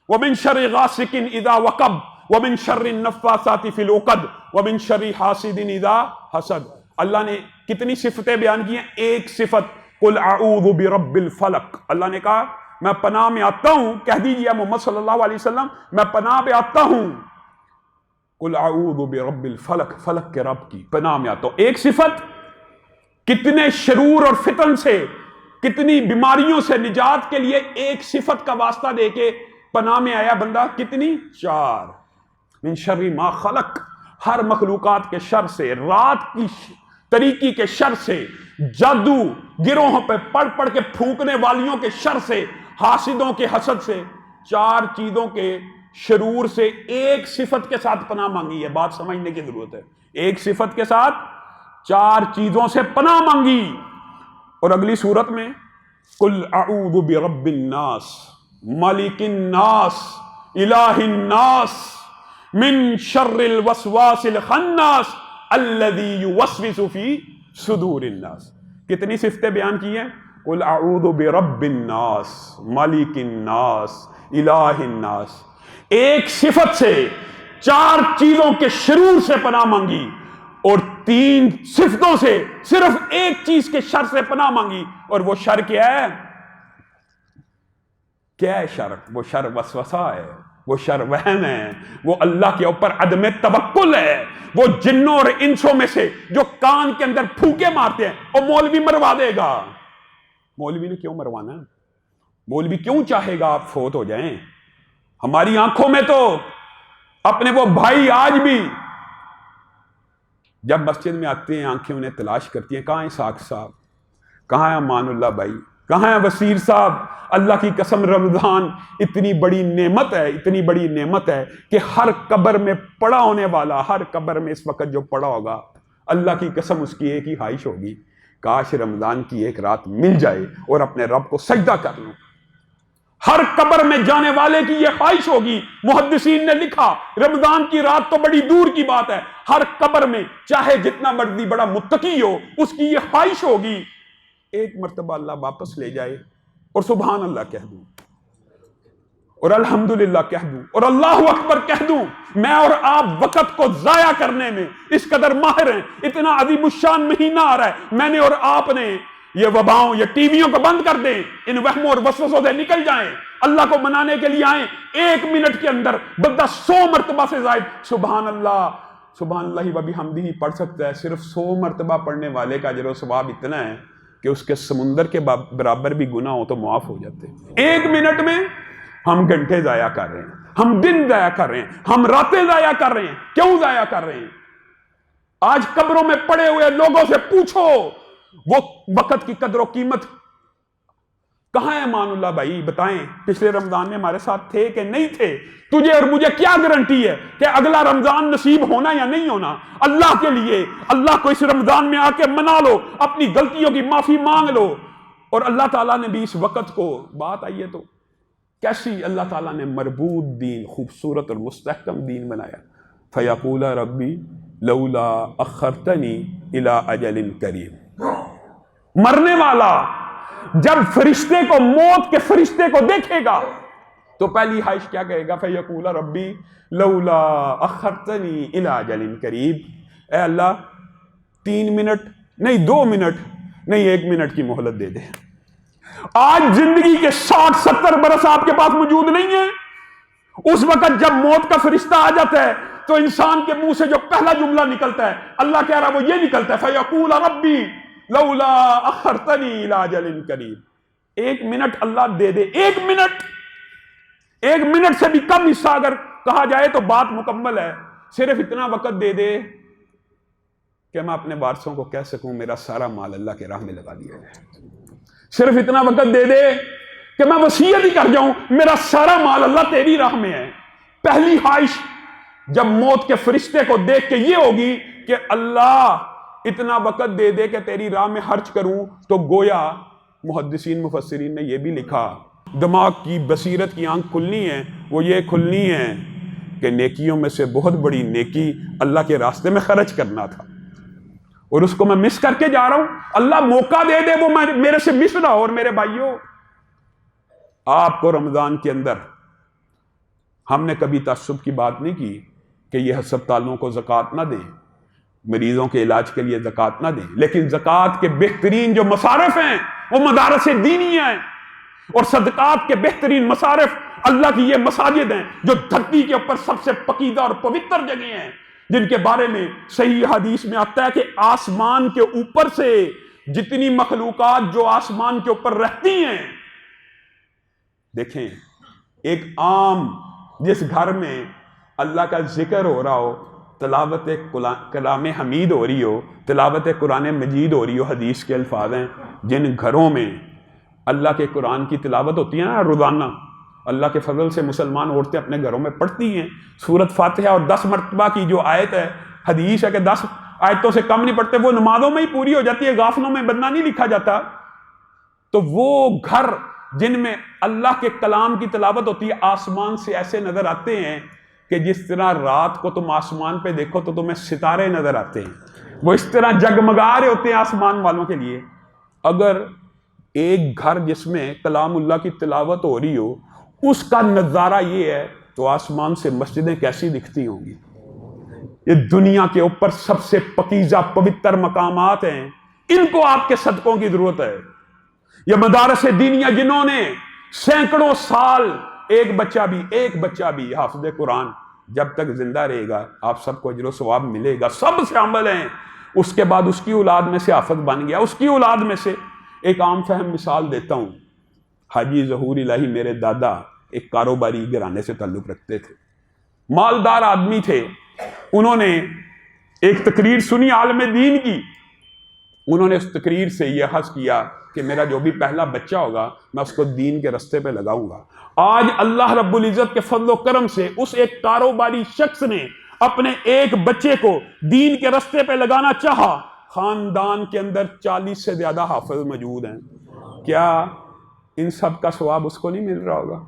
ومن شر غاسق اذا وقب ومن شر النفاثات فی العقد ومن شر حاسد اذا حسد۔ اللہ نے کتنی صفتیں بیان کی ہیں؟ ایک صفت، قل اعوذ برب الفلق۔ اللہ نے کہا میں پناہ میں آتا ہوں، کہہ دیجیے محمد صلی اللہ علیہ وسلم میں پناہ میں آتا ہوں، قل اعوذ برب الفلق، فلق کے رب کی پناہ میں آتا ہوں۔ ایک صفت، کتنے شرور اور فتن سے، کتنی بیماریوں سے نجات کے لیے ایک صفت کا واسطہ دے کے پناہ میں آیا بندہ، کتنی؟ 4۔ من شر ما خلق، ہر مخلوقات کے شر سے، رات کی طریقی کے شر سے، جادو گروہوں پہ پڑھ پڑھ کے پھونکنے والیوں کے شر سے، حاسدوں کے حسد سے، 4 چیزوں کے شرور سے ایک صفت کے ساتھ پناہ مانگی ہے۔ بات سمجھنے کی ضرورت ہے، ایک صفت کے ساتھ 4 چیزوں سے پناہ مانگی۔ اور اگلی صورت میں قل اعوذ برب الناس مالک الناس الہ الناس من شر الوسواس الخناس الذی یوسوس فی صدور الناس۔ کتنی صفتیں بیان کی ہیں؟ قل اعوذ برب الناس مالک الناس الہ الناس، ایک صفت سے 4 چیزوں کے شرور سے پناہ مانگی، اور 3 صفتوں سے صرف ایک چیز کے شر سے پناہ مانگی، اور وہ شر کیا ہے؟ کیا ہے شر؟ وہ شر وسوسہ ہے، وہ شر وہم ہے، وہ اللہ کے اوپر عدم توکل ہے، وہ جنوں اور انسوں میں سے جو کان کے اندر پھونکے مارتے ہیں، اور مولوی مروا دے گا۔ مولوی نے کیوں مروانا ہے؟ مولوی کیوں چاہے گا آپ فوت ہو جائیں؟ ہماری آنکھوں میں تو اپنے وہ بھائی آج بھی جب مسجد میں آتے ہیں آنکھیں انہیں تلاش کرتی ہیں، کہاں ہیں ساکھ صاحب، کہاں ہے امان اللہ بھائی، کہاں ہے وسیر صاحب؟ اللہ کی قسم رمضان اتنی بڑی نعمت ہے، اتنی بڑی نعمت ہے کہ ہر قبر میں پڑا ہونے والا، ہر قبر میں اس وقت جو پڑا ہوگا، اللہ کی قسم اس کی ایک ہی خواہش ہوگی، کاش رمضان کی ایک رات مل جائے اور اپنے رب کو سجدہ کر لوں۔ ہر قبر میں جانے والے کی یہ خواہش ہوگی۔ محدثین نے لکھا رمضان کی رات تو بڑی دور کی بات ہے، ہر قبر میں چاہے جتنا مرضی بڑا متقی ہو، اس کی یہ خواہش ہوگی ایک مرتبہ اللہ واپس لے جائے اور سبحان اللہ کہہ دوں، اور الحمدللہ کہہ دوں، اور اللہ اکبر کہہ دوں۔ میں اور آپ وقت کو ضائع کرنے میں اس قدر ماہر ہیں، اتنا عظیم الشان مہینہ آ رہا ہے، میں نے اور آپ نے یہ وباؤں، یہ ٹی ویوں کو بند کر دیں، ان وہموں اور وسوسوں سے نکل جائیں، اللہ کو منانے کے لیے آئیں۔ 1 منٹ کے اندر بندہ 100 مرتبہ سے زائد سبحان اللہ سبحان اللہ و بحمدہ پڑھ سکتا ہے، صرف 100 مرتبہ پڑھنے والے کا اجر و ثواب اتنا ہے کہ اس کے سمندر کے برابر بھی گناہ ہو تو معاف ہو جاتے ہیں۔ 1 منٹ میں ہم گھنٹے ضائع کر رہے ہیں، ہم دن ضائع کر رہے ہیں، ہم راتیں ضائع کر رہے ہیں۔ کیوں ضائع کر رہے ہیں؟ آج قبروں میں پڑے ہوئے لوگوں سے پوچھو وہ وقت کی قدر و قیمت کہاں ہے؟ امان اللہ بھائی بتائیں، پچھلے رمضان میں ہمارے ساتھ تھے کہ نہیں تھے؟ تجھے اور مجھے کیا گارنٹی ہے کہ اگلا رمضان نصیب ہونا یا نہیں ہونا؟ اللہ کے لیے اللہ کو اس رمضان میں آ کے منا لو، اپنی غلطیوں کی معافی مانگ لو، اور اللہ تعالیٰ نے بھی اس وقت کو، بات آئیے تو کیسی اللہ تعالیٰ نے مربوط دین، خوبصورت اور مستحکم دین بنایا۔ فَيَقُولَ رَبِّي لَوْلَا أَخَّرْتَنِي إِلَىٰ أَجَلٍ قَرِيبٍ۔ مرنے والا جب فرشتے کو، موت کے فرشتے کو دیکھے گا تو پہلی خواہش کیا کہے گا؟ فَيَقُولَ رَبِّي لَوْلَا أَخَّرْتَنِي إِلَىٰ أَجَلٍ قَرِيبٍ، اے اللہ 3 منٹ نہیں، 2 منٹ نہیں، 1 منٹ کی مہلت دے دے۔ آج زندگی کے 60-70 برس آپ کے پاس موجود نہیں ہیں۔ اس وقت جب موت کا فرشتہ آ جاتا ہے تو انسان کے منہ سے جو پہلا جملہ نکلتا ہے، اللہ کہہ رہا وہ یہ نکلتا ہے، فَيَقُولَ رَبِّي لَوْلَا أَخَّرْتَنِي إِلَىٰ أَجَلٍ قَرِيبٍ۔ 1 منٹ اللہ دے دے، 1 منٹ، 1 منٹ سے بھی کم حصہ اگر کہا جائے تو بات مکمل ہے۔ صرف اتنا وقت دے دے کہ میں اپنے وارثوں کو کہہ سکوں میرا سارا مال اللہ کے راہ میں لگا دیا جائے۔ صرف اتنا وقت دے دے کہ میں وصیت ہی کر جاؤں میرا سارا مال اللہ تیری راہ میں ہے۔ پہلی خواہش جب موت کے فرشتے کو دیکھ کے یہ ہوگی کہ اللہ اتنا وقت دے دے کہ تیری راہ میں خرچ کروں، تو گویا محدثین مفسرین نے یہ بھی لکھا، دماغ کی بصیرت کی آنکھ کھلنی ہے، وہ یہ کھلنی ہے کہ نیکیوں میں سے بہت بڑی نیکی اللہ کے راستے میں خرچ کرنا تھا، اور اس کو میں مس کر کے جا رہا ہوں۔ اللہ موقع دے دے وہ میرے سے مس نہ ہو۔ اور میرے بھائیوں، آپ کو رمضان کے اندر ہم نے کبھی تعصب کی بات نہیں کی کہ یہ ہسپتالوں کو زکوٰۃ نہ دیں، مریضوں کے علاج کے لیے زکوٰۃ نہ دیں، لیکن زکوٰۃ کے بہترین جو مصارف ہیں وہ مدارس دینی ہیں، اور صدقات کے بہترین مصارف اللہ کی یہ مساجد ہیں جو دھرتی کے اوپر سب سے پاکیزہ اور پوتر جگہ ہیں، جن کے بارے میں صحیح حدیث میں آتا ہے کہ آسمان کے اوپر سے جتنی مخلوقات جو آسمان کے اوپر رہتی ہیں، دیکھیں ایک عام جس گھر میں اللہ کا ذکر ہو رہا ہو، تلاوت کلام حمید ہو رہی ہو، تلاوت قرآن مجید ہو رہی ہو، حدیث کے الفاظ ہیں، جن گھروں میں اللہ کے قرآن کی تلاوت ہوتی ہے نا روزانہ، اللہ کے فضل سے مسلمان عورتیں اپنے گھروں میں پڑھتی ہیں سورۃ فاتحہ، اور 10 مرتبہ کی جو آیت ہے، حدیث ہے کہ 10 آیتوں سے کم نہیں پڑھتے، وہ نمازوں میں ہی پوری ہو جاتی ہے، غافلوں میں بندہ نہیں لکھا جاتا۔ تو وہ گھر جن میں اللہ کے کلام کی تلاوت ہوتی ہے آسمان سے ایسے نظر آتے ہیں کہ جس طرح رات کو تم آسمان پہ دیکھو تو تمہیں ستارے نظر آتے ہیں، وہ اس طرح جگمگا رہے ہوتے ہیں آسمان والوں کے لیے۔ اگر ایک گھر جس میں کلام اللہ کی تلاوت ہو رہی ہو اس کا نظارہ یہ ہے تو آسمان سے مسجدیں کیسی دکھتی ہوں گی؟ یہ دنیا کے اوپر سب سے پاکیزہ پوتر مقامات ہیں، ان کو آپ کے صدقوں کی ضرورت ہے۔ یہ مدارس دینیہ جنہوں نے سینکڑوں سال ایک بچہ بھی حافظ قرآن جب تک زندہ رہے گا آپ سب کو اجر و ثواب ملے گا، سب سے عمل ہیں۔ اس کے بعد اس کی اولاد میں سے حافظ بن گیا، اس کی اولاد میں سے ایک عام فہم مثال دیتا ہوں۔ حاجی ظہور الہی میرے دادا ایک کاروباری گھرانے سے تعلق رکھتے تھے، مالدار آدمی تھے۔ انہوں نے ایک تقریر سنی عالم دین کی، انہوں نے اس تقریر سے یہ حس کیا کہ میرا جو بھی پہلا بچہ ہوگا میں اس کو دین کے رستے پہ لگاؤں گا۔ آج اللہ رب العزت کے فضل و کرم سے اس ایک کاروباری شخص نے اپنے ایک بچے کو دین کے رستے پہ لگانا چاہا، خاندان کے اندر 40 سے زیادہ حافظ موجود ہیں۔ کیا ان سب کا ثواب اس کو نہیں مل رہا ہوگا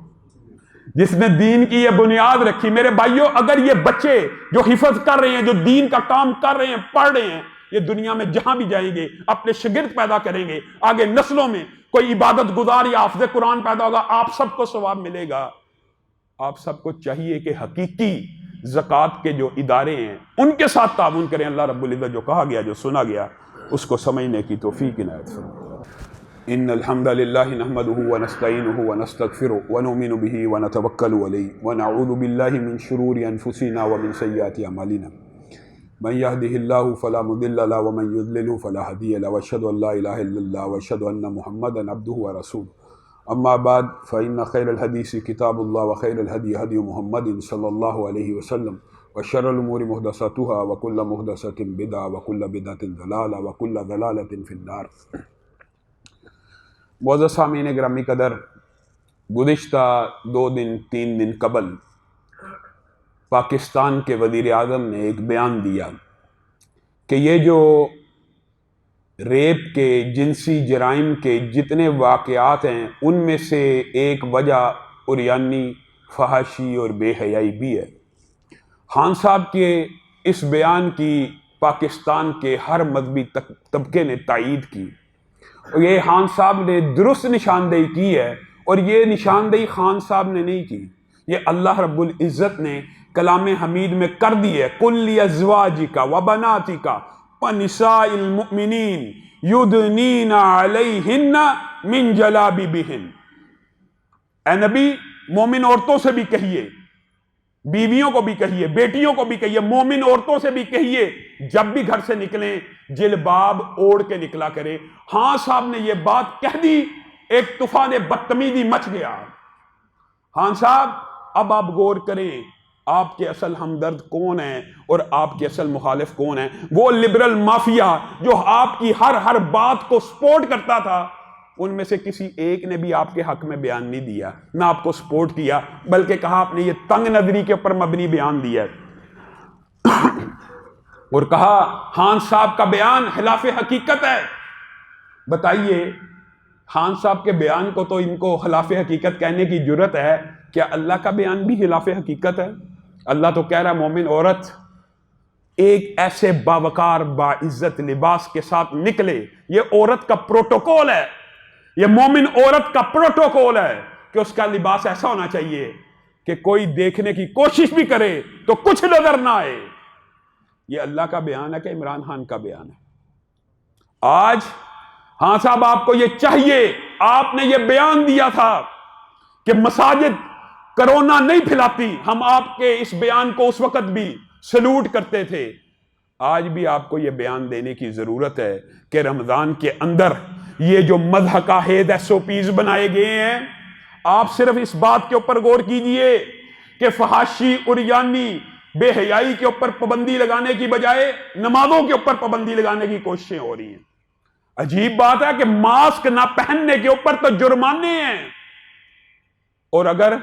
جس نے دین کی یہ بنیاد رکھی؟ میرے بھائیوں، اگر یہ بچے جو حفظ کر رہے ہیں، جو دین کا کام کر رہے ہیں، پڑھ رہے ہیں، یہ دنیا میں جہاں بھی جائیں گے اپنے شاگرد پیدا کریں گے، آگے نسلوں میں کوئی عبادت گزار یا حافظ قرآن پیدا ہوگا، آپ سب کو ثواب ملے گا۔ آپ سب کو چاہیے کہ حقیقی زکوٰۃ کے جو ادارے ہیں ان کے ساتھ تعاون کریں۔ اللہ رب العزت جو کہا گیا، جو سنا گیا، اس کو سمجھنے کی توفیق عنایت فرمائے۔ ان الحمد للہ نحمده ونستعینه ونستغفره ونؤمن به ونتوکل علیہ ونعوذ باللہ من شرور انفسنا ومن سیئات اعمالنا من يهده الله فلا مضل له ومن يضلل فلا هادي له واشهد ان لا اله الا الله واشهد ان محمدا عبده ورسوله اما بعد فان خير الحديث كتاب الله وخير الهدي هدي محمد صلى الله عليه وسلم وشر الامور محدثاتها وكل محدثة بدعة وكل بدعة ضلالة وكل ضلالة في النار۔ معزز سامعین گرامی قدر، گزشتہ 2-3 دن قبل پاکستان کے وزیر اعظم نے ایک بیان دیا کہ یہ جو ریپ کے، جنسی جرائم کے جتنے واقعات ہیں ان میں سے ایک وجہ عریانی، فحاشی اور بے حیائی بھی ہے۔ خان صاحب کے اس بیان کی پاکستان کے ہر مذہبی طبقے نے تائید کی، اور یہ خان صاحب نے درست نشاندہی کی ہے، اور یہ نشاندہی خان صاحب نے نہیں کی، یہ اللہ رب العزت نے کلام حمید میں کر دی ہے۔ قُلْ لِأَزْوَاجِكَ وَبَنَاتِكَ وَنِسَاءِ الْمُؤْمِنِينَ يُدْنِينَ عَلَيْهِنَّ مِنْ جَلَابِبِهِنَّ، اے نبی مومن عورتوں سے بھی کہیے، بیویوں کو بھی کہیے، بیٹیوں کو بھی کہیے، مومن عورتوں سے بھی کہیے جب بھی گھر سے نکلیں جلباب اوڑھ کے نکلا کرے۔ ہاں صاحب نے یہ بات کہہ دی، ایک طوفان بدتمیزی مچ گیا۔ ہاں صاحب اب آپ غور کریں، آپ کے اصل ہمدرد کون ہیں اور آپ کے اصل مخالف کون ہیں؟ وہ لبرل مافیا جو آپ کی ہر بات کو سپورٹ کرتا تھا، ان میں سے کسی ایک نے بھی آپ کے حق میں بیان نہیں دیا، نہ آپ کو سپورٹ کیا، بلکہ کہا آپ نے یہ تنگ نظری کے اوپر مبنی بیان دیا اور کہا خان صاحب کا بیان خلاف حقیقت ہے۔ بتائیے خان صاحب کے بیان کو تو ان کو خلاف حقیقت کہنے کی جرت ہے، کیا اللہ کا بیان بھی خلاف حقیقت ہے؟ اللہ تو کہہ رہا مومن عورت ایک ایسے باوقار باعزت لباس کے ساتھ نکلے، یہ عورت کا پروٹوکول ہے، یہ مومن عورت کا پروٹوکول ہے کہ اس کا لباس ایسا ہونا چاہیے کہ کوئی دیکھنے کی کوشش بھی کرے تو کچھ نظر نہ آئے۔ یہ اللہ کا بیان ہے کہ عمران خان کا بیان ہے؟ آج ہاں صاحب آپ کو یہ چاہیے، آپ نے یہ بیان دیا تھا کہ مساجد کرونا نہیں پھیلاتی، ہم آپ کے اس بیان کو اس وقت بھی سلوٹ کرتے تھے۔ آج بھی آپ کو یہ بیان دینے کی ضرورت ہے کہ رمضان کے اندر یہ جو مضحکہ خیز SOPs بنائے گئے ہیں، آپ صرف اس بات کے اوپر غور کیجئے کہ فحاشی، عریانی، بے حیائی کے اوپر پابندی لگانے کی بجائے نمازوں کے اوپر پابندی لگانے کی کوششیں ہو رہی ہیں۔ عجیب بات ہے کہ ماسک نہ پہننے کے اوپر تو جرمانے ہیں، اور اگر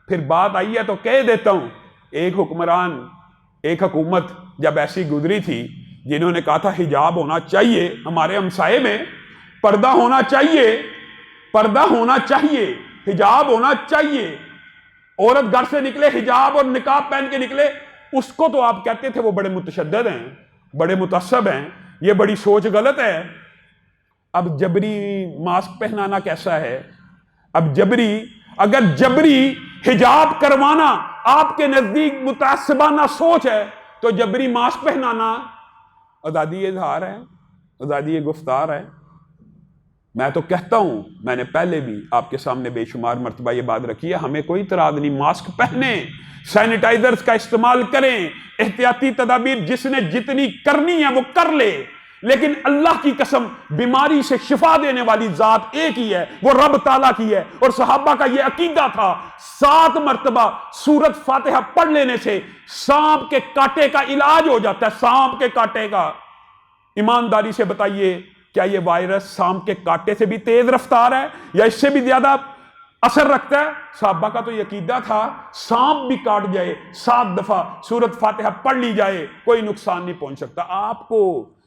پھر بات آئی ہے تو کہہ دیتا ہوں، ایک حکمران، ایک حکومت جب ایسی گزری تھی جنہوں نے کہا تھا حجاب ہونا چاہیے، ہمارے ہمسائے میں پردہ ہونا چاہیے، پردہ ہونا چاہیے، حجاب ہونا چاہیے، عورت گھر سے نکلے حجاب اور نقاب پہن کے نکلے، اس کو تو آپ کہتے تھے وہ بڑے متشدد ہیں، بڑے متعصب ہیں، یہ بڑی سوچ غلط ہے۔ اب جبری ماسک پہنانا کیسا ہے؟ اب اگر جبری حجاب کروانا آپ کے نزدیک متعصبانہ سوچ ہے تو جبری ماسک پہنانا آزادی اظہار ہے، آزادی گفتار ہے۔ میں تو کہتا ہوں، میں نے پہلے بھی آپ کے سامنے بے شمار مرتبہ یہ بات رکھی ہے، ہمیں کوئی اعتراض نہیں، ماسک پہنیں، سینیٹائزرز کا استعمال کریں، احتیاطی تدابیر جس نے جتنی کرنی ہے وہ کر لے، لیکن اللہ کی قسم بیماری سے شفا دینے والی ذات ایک ہی ہے، وہ رب تعالیٰ کی ہے، اور صحابہ کا یہ عقیدہ تھا۔ 7 مرتبہ سورت فاتحہ پڑھ لینے سے سانپ کے کاٹے کا علاج ہو جاتا ہے، سانپ کے کاٹے کا۔ ایمانداری سے بتائیے، کیا یہ وائرس سانپ کے کاٹے سے بھی تیز رفتار ہے یا اس سے بھی زیادہ اثر رکھتا ہے؟ صحابہ کا تو یہ عقیدہ تھا سانپ بھی کاٹ جائے 7 دفعہ سورت فاتحہ پڑھ لی جائے کوئی نقصان نہیں پہنچ سکتا۔ آپ کو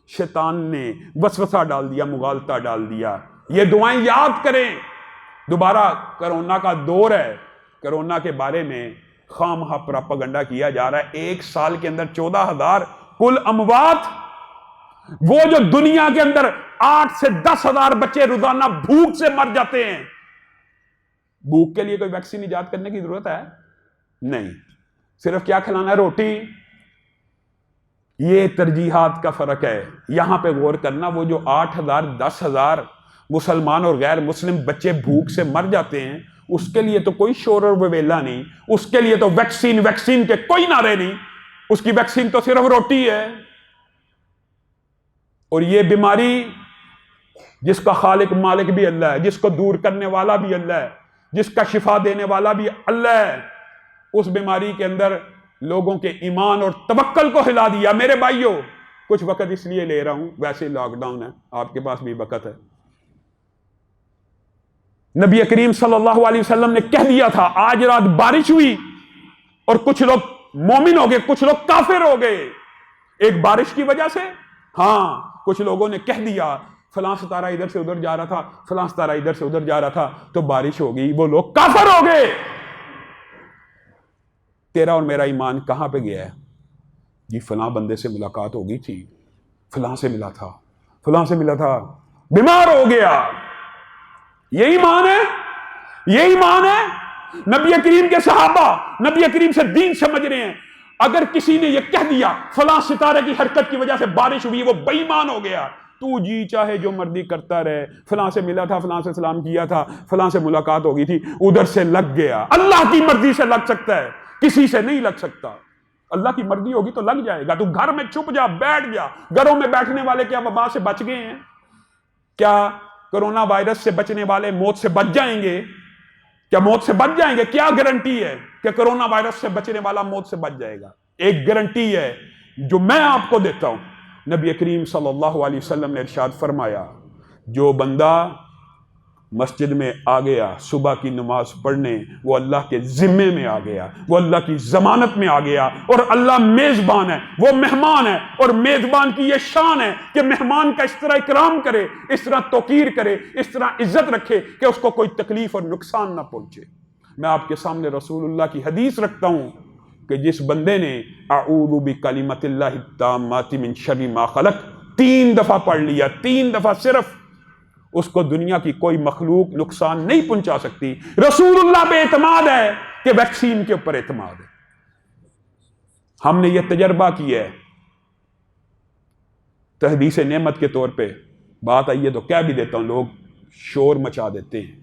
شیطان نے وسوسہ ڈال دیا، مغالطہ ڈال دیا۔ یہ دعائیں یاد کریں۔ دوبارہ کرونا کا دور ہے، کرونا کے بارے میں خام خواہ پراپاگنڈا کیا جا رہا ہے۔ 1 سال کے اندر 14,000 کل اموات، وہ جو دنیا کے اندر 8 سے 10,000 بچے روزانہ بھوک سے مر جاتے ہیں۔ بھوک کے لیے کوئی ویکسین ایجاد کرنے کی ضرورت ہے؟ نہیں، صرف کیا کھلانا ہے؟ روٹی۔ یہ ترجیحات کا فرق ہے، یہاں پہ غور کرنا۔ وہ جو 8,000 10,000 مسلمان اور غیر مسلم بچے بھوک سے مر جاتے ہیں، اس کے لیے تو کوئی شور اور وویلا نہیں، اس کے لیے تو ویکسین کے کوئی نعرے نہیں، اس کی ویکسین تو صرف روٹی ہے۔ اور یہ بیماری جس کا خالق مالک بھی اللہ ہے، جس کو دور کرنے والا بھی اللہ ہے، جس کا شفا دینے والا بھی اللہ ہے، اس بیماری کے اندر لوگوں کے ایمان اور توکل کو ہلا دیا۔ میرے بھائیوں، کچھ وقت اس لیے لے رہا ہوں، ویسے لاک ڈاؤن ہے، آپ کے پاس بھی وقت ہے۔ نبی کریم صلی اللہ علیہ وسلم نے کہہ دیا تھا آج رات بارش ہوئی اور کچھ لوگ مومن ہو گئے، کچھ لوگ کافر ہو گئے، ایک بارش کی وجہ سے۔ ہاں، کچھ لوگوں نے کہہ دیا فلاں ستارہ ادھر سے ادھر جا رہا تھا، فلاں ستارہ ادھر سے ادھر جا رہا تھا تو بارش ہو گئی، وہ لوگ کافر ہو گئے۔ تیرا اور میرا ایمان کہاں پہ گیا ہے؟ جی فلاں بندے سے ملاقات ہو گئی تھی، فلاں سے ملا تھا، فلاں سے ملا تھا، بیمار ہو گیا۔ یہ ایمان ہے؟ یہ ایمان ہے؟ نبی کریم کے صحابہ نبی کریم سے دین سمجھ رہے ہیں، اگر کسی نے یہ کہہ دیا فلاں ستارے کی حرکت کی وجہ سے بارش ہوئی، وہ بے ایمان ہو گیا۔ تو جی چاہے جو مرضی کرتا رہے، فلاں سے ملا تھا، فلاں سے سلام کیا تھا، فلاں سے ملاقات ہو گئی تھی، ادھر سے لگ گیا۔ اللہ کی مرضی سے لگ سکتا ہے، کسی سے نہیں لگ سکتا۔ اللہ کی مرضی ہوگی تو لگ جائے گا۔ تو گھر میں چھپ جا، بیٹھ جا۔ گھروں میں بیٹھنے والے کیا وبا سے بچ گئے ہیں؟ کیا کرونا وائرس سے بچنے والے موت سے بچ جائیں گے؟ کیا موت سے بچ جائیں گے؟ کیا گارنٹی ہے کہ کرونا وائرس سے بچنے والا موت سے بچ جائے گا؟ ایک گارنٹی ہے جو میں آپ کو دیتا ہوں۔ نبی کریم صلی اللہ علیہ وسلم نے ارشاد فرمایا، جو بندہ مسجد میں آ گیا صبح کی نماز پڑھنے، وہ اللہ کے ذمے میں آ گیا، وہ اللہ کی ضمانت میں آ گیا، اور اللہ میزبان ہے، وہ مہمان ہے، اور میزبان کی یہ شان ہے کہ مہمان کا اس طرح اکرام کرے، اس طرح توقیر کرے، اس طرح عزت رکھے کہ اس کو کوئی تکلیف اور نقصان نہ پہنچے۔ میں آپ کے سامنے رسول اللہ کی حدیث رکھتا ہوں کہ جس بندے نے اعوذ بکلمۃ اللہ التامات من شر ما خلق 3 دفعہ پڑھ لیا، 3 دفعہ صرف، اس کو دنیا کی کوئی مخلوق نقصان نہیں پہنچا سکتی۔ رسول اللہ پہ اعتماد ہے کہ ویکسین کے اوپر اعتماد ہے۔ ہم نے یہ تجربہ کیا ہے، تحدیث نعمت کے طور پہ بات آئی ہے تو کہہ بھی دیتا ہوں، لوگ شور مچا دیتے ہیں۔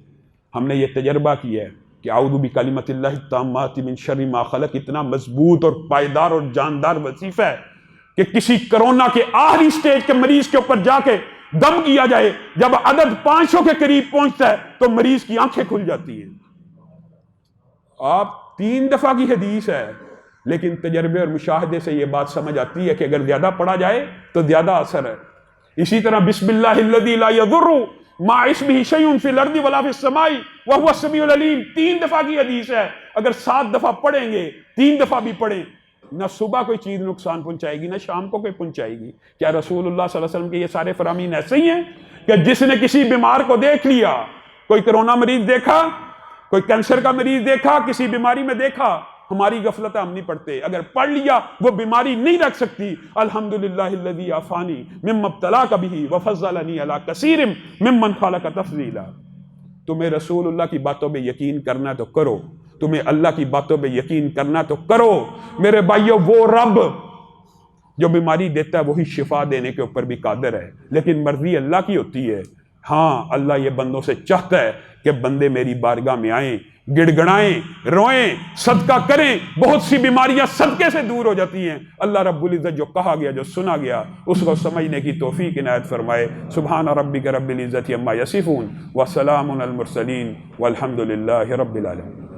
ہم نے یہ تجربہ کیا ہے کہ اعوذ بکلمۃ اللہ التامات من شر ما خلق اتنا مضبوط اور پائیدار اور جاندار وظیفہ ہے کہ کسی کرونا کے آخری سٹیج کے مریض کے اوپر جا کے دم کیا جائے، جب عدد 500 کے قریب پہنچتا ہے تو مریض کی آنکھیں کھل جاتی ہیں۔ آپ 3 دفعہ کی حدیث ہے، لیکن تجربے اور مشاہدے سے یہ بات سمجھ آتی ہے کہ اگر زیادہ پڑھا جائے تو زیادہ اثر ہے۔ اسی طرح بسم اللہ الذی لا یضر مع اسمہ شیء فی الارض ولا فی السماء وہو السمیع العلیم 3 دفعہ کی حدیث ہے۔ اگر 7 دفعہ پڑھیں گے، 3 دفعہ بھی پڑھیں، نہ صبح کوئی چیز نقصان پہنچائے گی، نہ شام کو کوئی پہنچائے گی۔ کیا رسول اللہ صلی اللہ علیہ وسلم کے یہ سارے فرامین ایسے ہی ہیں کہ جس نے کسی بیمار کو دیکھ لیا، کوئی کرونا مریض دیکھا، کوئی کینسر کا مریض دیکھا، کسی بیماری میں دیکھا، ہماری غفلت ہم نہیں پڑھتے، اگر پڑھ لیا وہ بیماری نہیں رکھ سکتی۔ الحمدللہ الذی عافانی مما ابتلاک بہ وفضلنی علی کثیر ممن خلق تفضیلا۔ تمہیں رسول اللہ کی باتوں پہ یقین کرنا تو کرو، تمہیں اللہ کی باتوں پہ یقین کرنا تو کرو۔ میرے بھائیو، وہ رب جو بیماری دیتا ہے وہی شفا دینے کے اوپر بھی قادر ہے، لیکن مرضی اللہ کی ہوتی ہے۔ ہاں، اللہ یہ بندوں سے چاہتا ہے کہ بندے میری بارگاہ میں آئیں، گڑ گڑائیں، روئیں، صدقہ کریں۔ بہت سی بیماریاں صدقے سے دور ہو جاتی ہیں۔ اللہ رب العزت جو کہا گیا، جو سنا گیا، اس کو سمجھنے کی توفیق عنایت فرمائے۔ سبحان ربک رب العزت عما یصفون وسلام علی المرسلین والحمد للہ رب العالمین۔